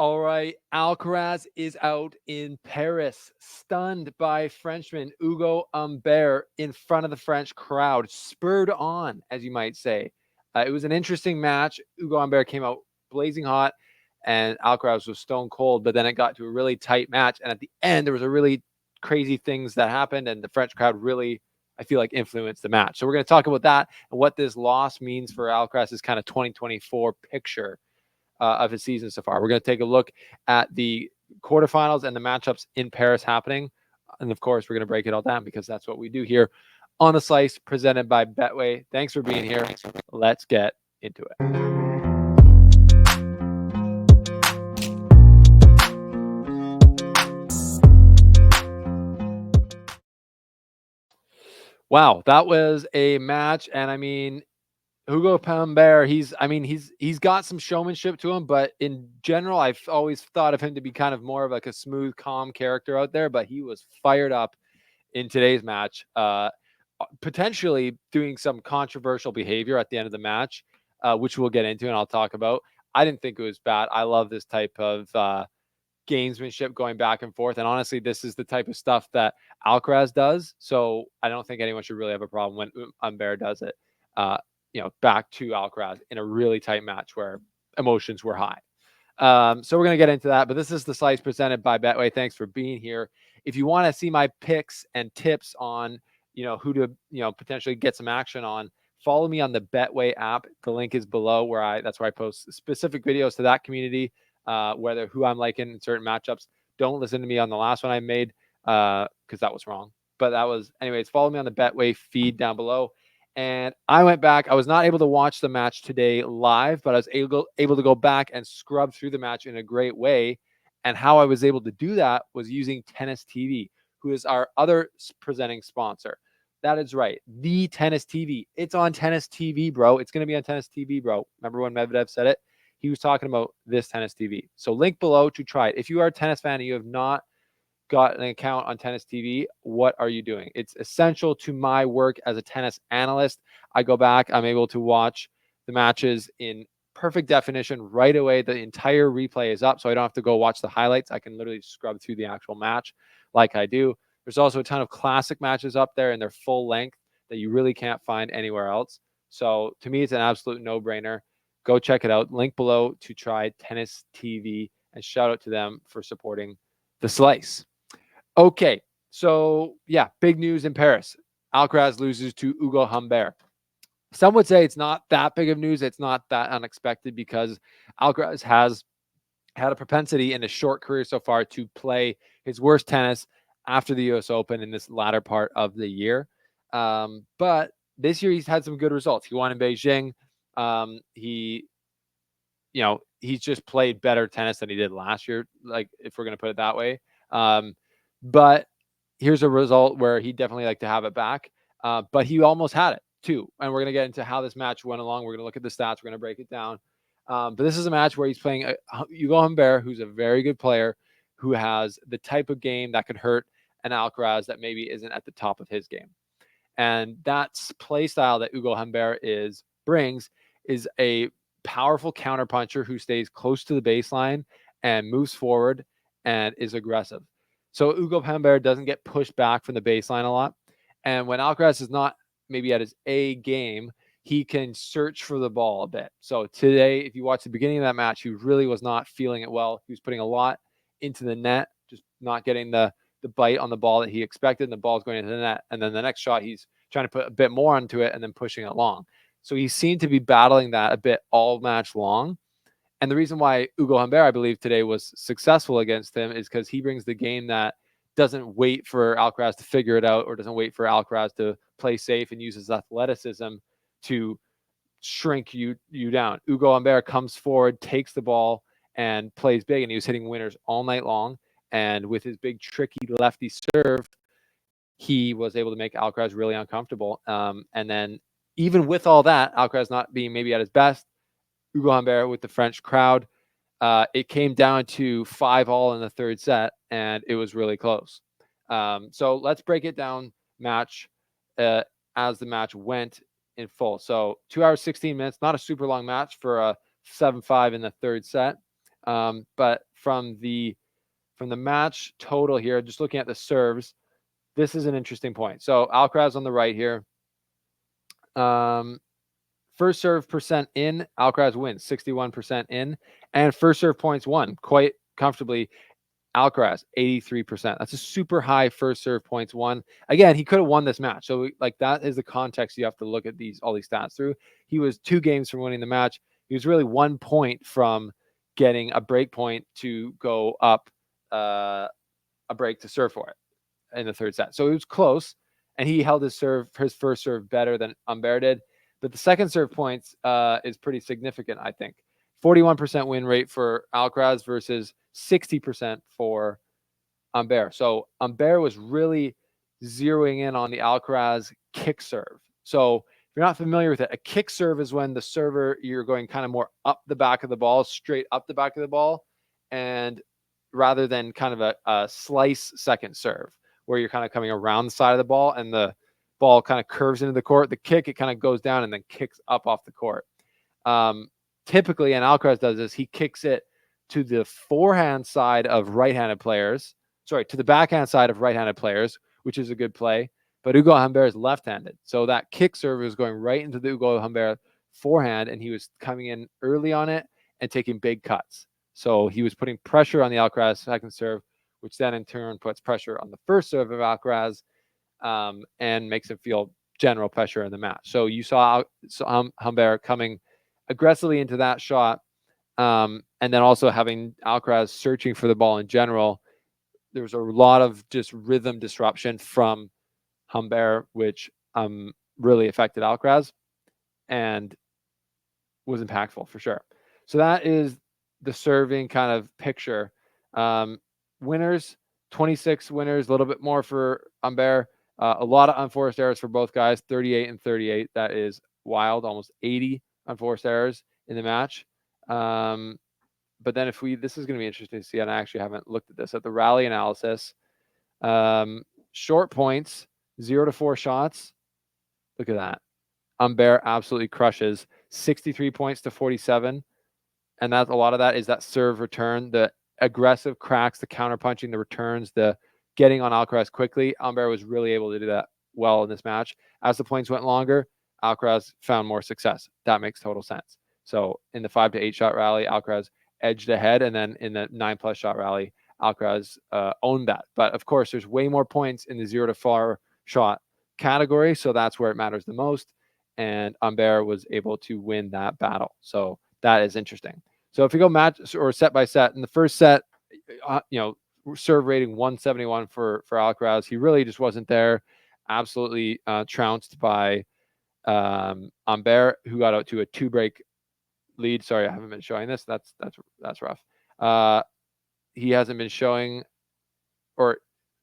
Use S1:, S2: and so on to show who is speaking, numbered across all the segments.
S1: All right, Alcaraz is out in Paris, stunned by Frenchman Hugo Humbert in front of the French crowd, spurred on, as you might say. It was an interesting match. Hugo Humbert came out blazing hot, and Alcaraz was stone cold, but then it got to a really tight match, and at the end, there was a really crazy things that happened, and the French crowd really, I feel like, influenced the match. So we're going to talk about that and what this loss means for Alcaraz's kind of 2024 picture of his season so far. We're going to take a look at the quarterfinals and the matchups in Paris happening. And of course, we're going to break it all down because that's what we do here on The Slice, presented by Betway. Thanks for being here. Let's get into it. Wow, that was a match. And I mean, Hugo Humbert, he's got some showmanship to him, but in general, I've always thought of him to be kind of more of like a smooth, calm character out there. But he was fired up in today's match, potentially doing some controversial behavior at the end of the match, which we'll get into and I'll talk about. I didn't think it was bad. I love this type of gamesmanship going back and forth. And honestly, this is the type of stuff that Alcaraz does. So I don't think anyone should really have a problem when Humbert does it. Back to Alcaraz in a really tight match where emotions were high. So we're going to get into that, but this is The Slice presented by Betway. Thanks for being here. If you want to see my picks and tips on, who to, potentially get some action on, follow me on the Betway app. The link is below that's where I post specific videos to that community, whether who I'm liking in certain matchups. Don't listen to me on the last one I made because that was wrong. But anyways, follow me on the Betway feed down below. And I went back. I was not able to watch the match today live, but I was able to go back and scrub through the match in a great way. And how I was able to do that was using Tennis TV, who is our other presenting sponsor. That is right. The Tennis TV. It's on Tennis TV, bro. It's going to be on Tennis TV, bro. Remember when Medvedev said it? He was talking about this Tennis TV. So link below to try it. If you are a tennis fan and you have not got an account on Tennis TV, what are you doing? It's essential to my work as a tennis analyst. I go back, I'm able to watch the matches in perfect definition right away. The entire replay is up, so I don't have to go watch the highlights. I can literally scrub through the actual match like I do. There's also a ton of classic matches up there in their full length that you really can't find anywhere else. So to me, it's an absolute no-brainer. Go check it out. Link below to try Tennis TV, and shout out to them for supporting The Slice. Okay, so yeah, big news in Paris. Alcaraz loses to Hugo Humbert. Some would say it's not that big of news. It's not that unexpected because Alcaraz has had a propensity in a short career so far to play his worst tennis after the U.S. Open in this latter part of the year. But this year he's had some good results. He won in Beijing. He's just played better tennis than he did last year, like if we're going to put it that way. But here's a result where he definitely like to have it back. But he almost had it too. And we're going to get into how this match went along. We're going to look at the stats. We're going to break it down. But this is a match where he's playing Hugo Humbert, who's a very good player, who has the type of game that could hurt an Alcaraz that maybe isn't at the top of his game. And that play style that Hugo Humbert brings is a powerful counterpuncher who stays close to the baseline and moves forward and is aggressive. So Hugo Humbert doesn't get pushed back from the baseline a lot. And when Alcaraz is not maybe at his A game, he can search for the ball a bit. So today, if you watch the beginning of that match, he really was not feeling it well. He was putting a lot into the net, just not getting the bite on the ball that he expected, and the ball's going into the net. And then the next shot, he's trying to put a bit more onto it and then pushing it long. So he seemed to be battling that a bit all match long. And the reason why Hugo Humbert, I believe, today was successful against him is because he brings the game that doesn't wait for Alcaraz to figure it out or doesn't wait for Alcaraz to play safe and uses athleticism to shrink you down. Hugo Humbert comes forward, takes the ball, and plays big. And he was hitting winners all night long. And with his big, tricky lefty serve, he was able to make Alcaraz really uncomfortable. And then even with all that, Alcaraz not being maybe at his best, Hugo Humbert with the French crowd, it came down to 5-all in the third set, and it was really close. So let's break it down match as the match went in full. So 2 hours, 16 minutes, not a super long match for a 7-5 in the third set. But from the match total here, just looking at the serves, this is an interesting point. So Alcaraz on the right here. First serve percent in, Alcaraz wins 61% in, and first serve points won quite comfortably. Alcaraz 83%. That's a super high first serve points won. Again, he could have won this match. So like that is the context you have to look at all these stats through. He was 2 games from winning the match. He was really 1 point from getting a break point to go up a break to serve for it in the third set. So it was close, and he held his first serve better than Humbert did. But the second serve points is pretty significant, I think. 41% win rate for Alcaraz versus 60% for Humbert. So Humbert was really zeroing in on the Alcaraz kick serve. So if you're not familiar with it, a kick serve is when the server, you're going kind of more up the back of the ball, straight up the back of the ball, and rather than kind of a slice second serve where you're kind of coming around the side of the ball and the ball kind of curves into the court. The kick, it kind of goes down and then kicks up off the court. Typically, and Alcaraz does this, he kicks it to the forehand side of right-handed players. Sorry, to the backhand side of right-handed players, which is a good play. But Hugo Humbert is left-handed. So that kick serve was going right into the Hugo Humbert forehand, and he was coming in early on it and taking big cuts. So he was putting pressure on the Alcaraz second serve, which then in turn puts pressure on the first serve of Alcaraz and makes him feel general pressure in the match. So you saw Humbert coming aggressively into that shot, and then also having Alcaraz searching for the ball in general. There was a lot of just rhythm disruption from Humbert, which really affected Alcaraz and was impactful for sure. So that is the serving kind of picture. Winners, 26 winners, a little bit more for Humbert. A lot of unforced errors for both guys, 38 and 38. That is wild, almost 80 unforced errors in the match. But then this is going to be interesting to see, and I actually haven't looked at this, at the rally analysis. Short points, 0 to 4 shots. Look at that. Humbert absolutely crushes 63 points to 47. And that's a lot of that is that serve return, the aggressive cracks, the counterpunching, the returns, the getting on Alcaraz quickly. Humbert was really able to do that well in this match. As the points went longer, Alcaraz found more success. That makes total sense. So in the 5 to 8 shot rally, Alcaraz edged ahead, and then in the 9+ shot rally, Alcaraz owned that. But of course, there's way more points in the 0 to 4 shot category, so that's where it matters the most. And Humbert was able to win that battle. So that is interesting. So if you go match or set by set, in the first set, serve rating 171 for Alcaraz. He really just wasn't there. Absolutely trounced by Humbert, who got out to a 2-break lead. Sorry, I haven't been showing this. That's rough. He hasn't been showing, or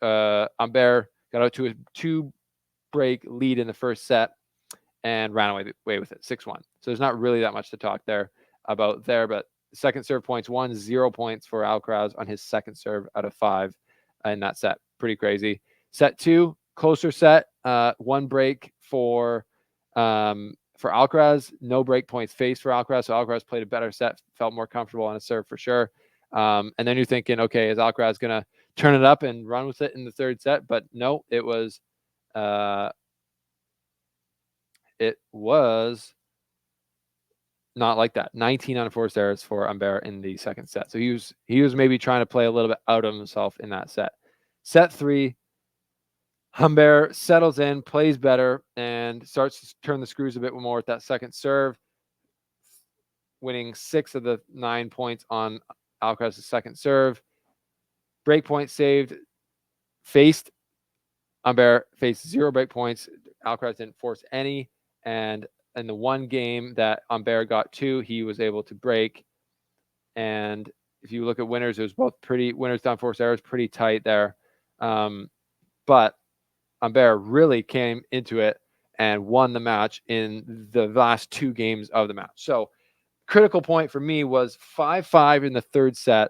S1: Humbert got out to a 2-break lead in the first set and ran away with it, 6-1. So there's not really that much to talk about there, but second serve points won, 0 points for Alcaraz on his second serve out of 5 in that set. Pretty crazy. Set 2, closer set, 1 break for Alcaraz, no break points faced for Alcaraz. So Alcaraz played a better set, felt more comfortable on a serve for sure. And then you're thinking, okay, is Alcaraz going to turn it up and run with it in the third set? But no, it was not like that. 19 unforced errors for Humbert in the second set. So he was maybe trying to play a little bit out of himself in that set. Set 3, Humbert settles in, plays better, and starts to turn the screws a bit more with that second serve, winning 6 of the 9 points on Alcaraz's second serve. Break point saved, Humbert faced 0 break points. Alcaraz didn't force any, and in the one game that Humbert got 2, he was able to break. And if you look at winners, it was both winners to unforced errors, pretty tight there. But Humbert really came into it and won the match in the last 2 games of the match. So critical point for me was 5-5 in the third set.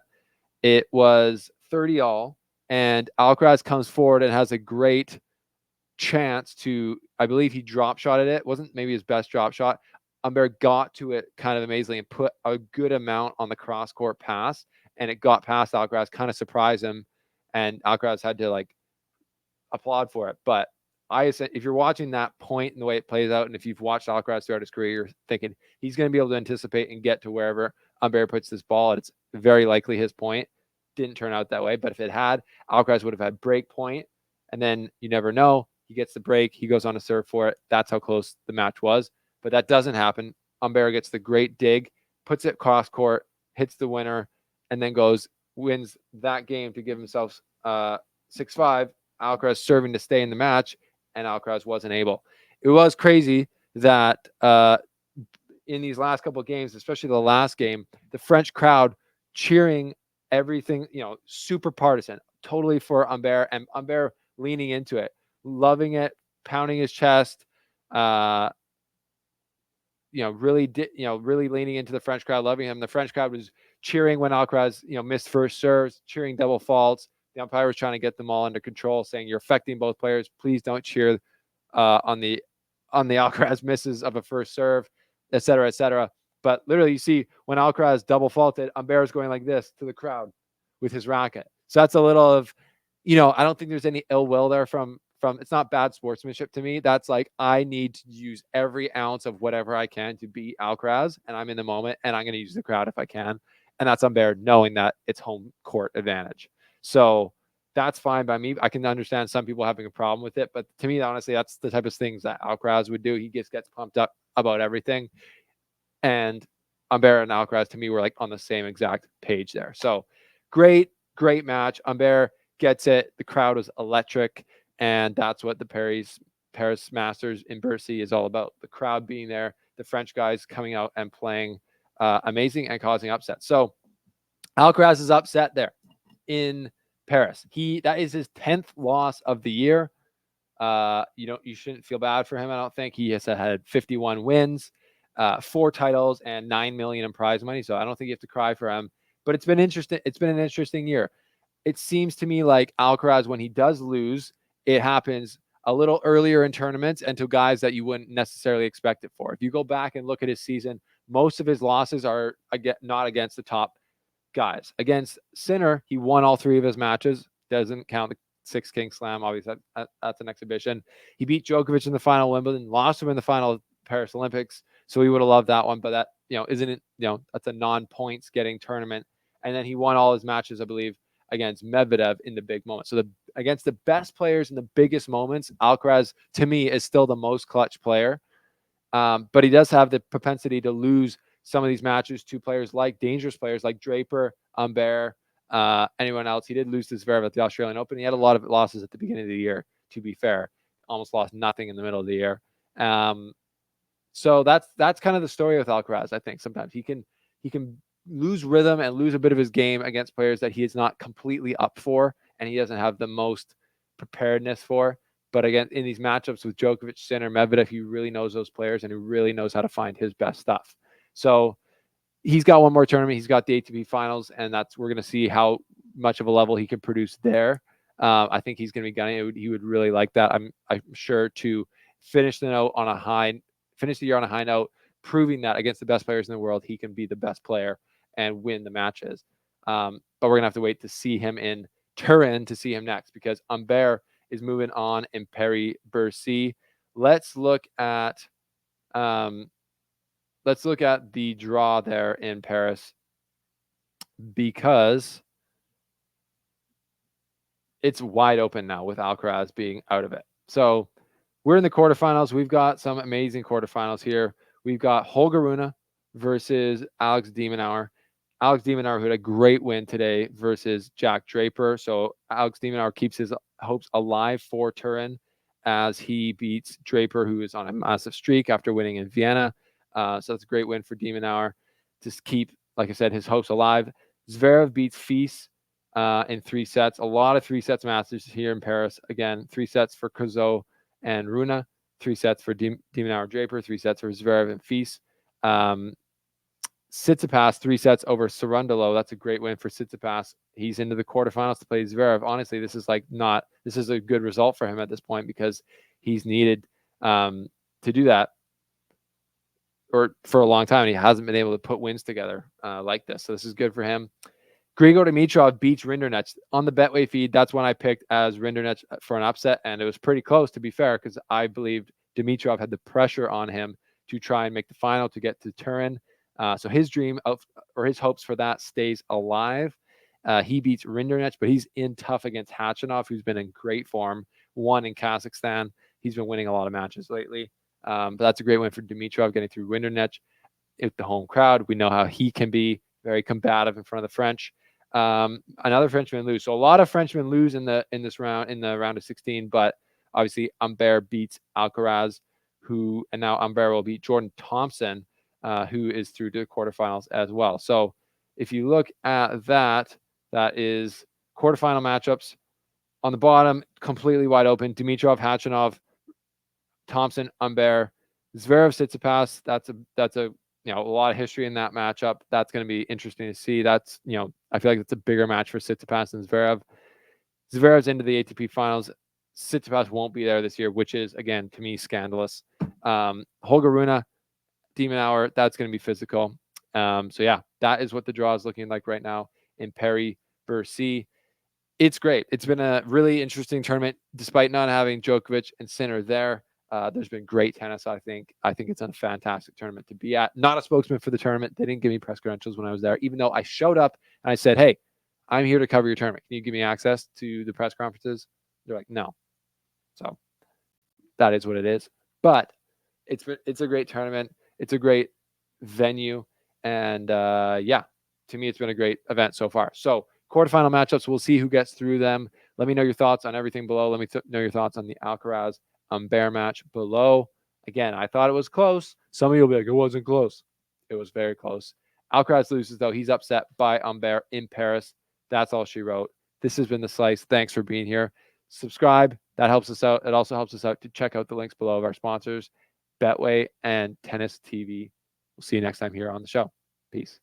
S1: It was 30-all, and Alcaraz comes forward and has a great chance to, I believe he drop shotted it. Wasn't maybe his best drop shot. Humbert got to it kind of amazingly and put a good amount on the cross-court pass, and it got past Alcaraz, kind of surprised him, and Alcaraz had to like applaud for it. But if you're watching that point and the way it plays out, and if you've watched Alcaraz throughout his career, you're thinking he's going to be able to anticipate and get to wherever Humbert puts this ball, and it's very likely his point. Didn't turn out that way, but if it had, Alcaraz would have had break point, and then you never know. He gets the break, he goes on to serve for it. That's how close the match was, but that doesn't happen. Humbert gets the great dig, puts it cross court, hits the winner, and then wins that game to give himself 6-5. Alcaraz serving to stay in the match, and Alcaraz wasn't able. It was crazy that in these last couple of games, especially the last game, the French crowd cheering everything, super partisan, totally for Humbert, and Humbert leaning into it, loving it, pounding his chest, really leaning into the French crowd, loving him. The French crowd was cheering when Alcaraz, missed first serves, cheering double faults. The umpire was trying to get them all under control, saying, "You're affecting both players. Please don't cheer on the Alcaraz misses of a first serve, et cetera, et cetera." But literally, you see when Alcaraz double faulted, Humbert's going like this to the crowd with his racket. So that's a little of, I don't think there's any ill will there from. It's not bad sportsmanship to me. That's like, I need to use every ounce of whatever I can to beat Alcaraz, and I'm in the moment, and I'm going to use the crowd if I can. And that's Humbert, knowing that it's home court advantage. So that's fine by me. I can understand some people having a problem with it, but to me, honestly, that's the type of things that Alcaraz would do. He just gets pumped up about everything. And Humbert and Alcaraz, to me, were like on the same exact page there. So great match. Humbert gets it. The crowd was electric. And that's what the Paris Masters in Bercy is all about. The crowd being there, the French guys coming out and playing amazing and causing upsets. So Alcaraz is upset there in Paris. That is his 10th loss of the year. You shouldn't feel bad for him. I don't think he has had 51 wins, 4 titles, and $9 million in prize money. So I don't think you have to cry for him. But it's been interesting. It's been an interesting year. It seems to me like Alcaraz, when he does lose, it happens a little earlier in tournaments and to guys that you wouldn't necessarily expect it for. If you go back and look at his season, most of his losses are not against the top guys. Against Sinner, he won all 3 of his matches. Doesn't count the 6 King Slam. Obviously, that's an exhibition. He beat Djokovic in the final Wimbledon, lost him in the final Paris Olympics. So he would have loved that one, but that, isn't, that's a non-points getting tournament. And then he won all his matches, I believe, against Medvedev in the big moments. So against the best players in the biggest moments, Alcaraz, to me, is still the most clutch player. But he does have the propensity to lose some of these matches to dangerous players like Draper, Humbert, anyone else. He did lose to Zverev at the Australian Open. He had a lot of losses at the beginning of the year, to be fair. Almost lost nothing in the middle of the year. So that's kind of the story with Alcaraz. I think sometimes he can lose rhythm and lose a bit of his game against players that he is not completely up for, and he doesn't have the most preparedness for. But again, in these matchups with Djokovic, Sinner, Medvedev, he really knows those players and he really knows how to find his best stuff. So he's got one more tournament. He's got the ATP Finals, and we're going to see how much of a level he can produce there. I think he's going to be gunning. He would really like that. I'm sure to finish the year on a high note, proving that against the best players in the world, he can be the best player and win the matches. But we're going to have to wait to see him in Turin to see him next, because Humbert is moving on in Paris-Bercy. Let's look at the draw there in Paris, because it's wide open now with Alcaraz being out of it. So we're in the quarterfinals. We've got some amazing quarterfinals here. We've got Holger Rune versus Alex de Minaur. Alex de Minaur, who had a great win today, versus Jack Draper. So Alex de Minaur keeps his hopes alive for Turin as he beats Draper, who is on a massive streak after winning in Vienna. So that's a great win for de Minaur to keep, like I said, his hopes alive. Zverev beats Fils in 3 sets. A lot of 3 sets matches here in Paris. Again, 3 sets for Cozo and Rune, 3 sets for de Minaur Draper, 3 sets for Zverev and Fils. Tsitsipas 3 sets over Cerundolo. That's a great win for Tsitsipas. He's into the quarterfinals to play Zverev. Honestly, this is a good result for him at this point, because he's needed to do that. or for a long time. And he hasn't been able to put wins together like this. So this is good for him. Grigor Dimitrov beats Rinderknech on the Betway feed. That's when I picked as Rinderknech for an upset, and it was pretty close, to be fair, because I believed Dimitrov had the pressure on him to try and make the final to get to Turin. So his dream or his hopes for that stays alive. He beats Rinderknech, but he's in tough against Khachanov, who's been in great form. Won in Kazakhstan. He's been winning a lot of matches lately. But that's a great win for Dimitrov, getting through Rinderknech with the home crowd. We know how he can be very combative in front of the French. Another Frenchman lose. So a lot of Frenchmen lose in the round of 16, but obviously Humbert beats Alcaraz, and now Humbert will beat Jordan Thompson, who is through to the quarterfinals as well. So if you look at that is quarterfinal matchups. On the bottom, completely wide open. Dimitrov, Khachanov, Thompson, Humbert, Zverev, Tsitsipas. That's a a lot of history in that matchup. That's going to be interesting to see. That's I feel like it's a bigger match for Tsitsipas than Zverev. Zverev's into the ATP finals. Tsitsipas won't be there this year, which is again to me scandalous. Holger Rune, Demon Hour. That's going to be physical. So yeah, that is what the draw is looking like right now in Paris-Bercy. It's great. It's been a really interesting tournament, despite not having Djokovic and Sinner there. There's been great tennis, I think. I think it's a fantastic tournament to be at. Not a spokesman for the tournament. They didn't give me press credentials when I was there, even though I showed up and I said, hey, I'm here to cover your tournament. Can you give me access to the press conferences? They're like, no. So that is what it is. But it's a great tournament. It's a great venue. And yeah, to me, it's been a great event so far. So quarterfinal matchups, we'll see who gets through them. Let me know your thoughts on everything below. Let me know your thoughts on the Alcaraz Humbert match below. Again, I thought it was close. Some of you will be like, it wasn't close. It was very close. Alcaraz loses, though. He's upset by Humbert in Paris. That's all she wrote. This has been The Slice. Thanks for being here. Subscribe. That helps us out. It also helps us out to check out the links below of our sponsors, Betway and Tennis TV. We'll see you next time here on the show. Peace.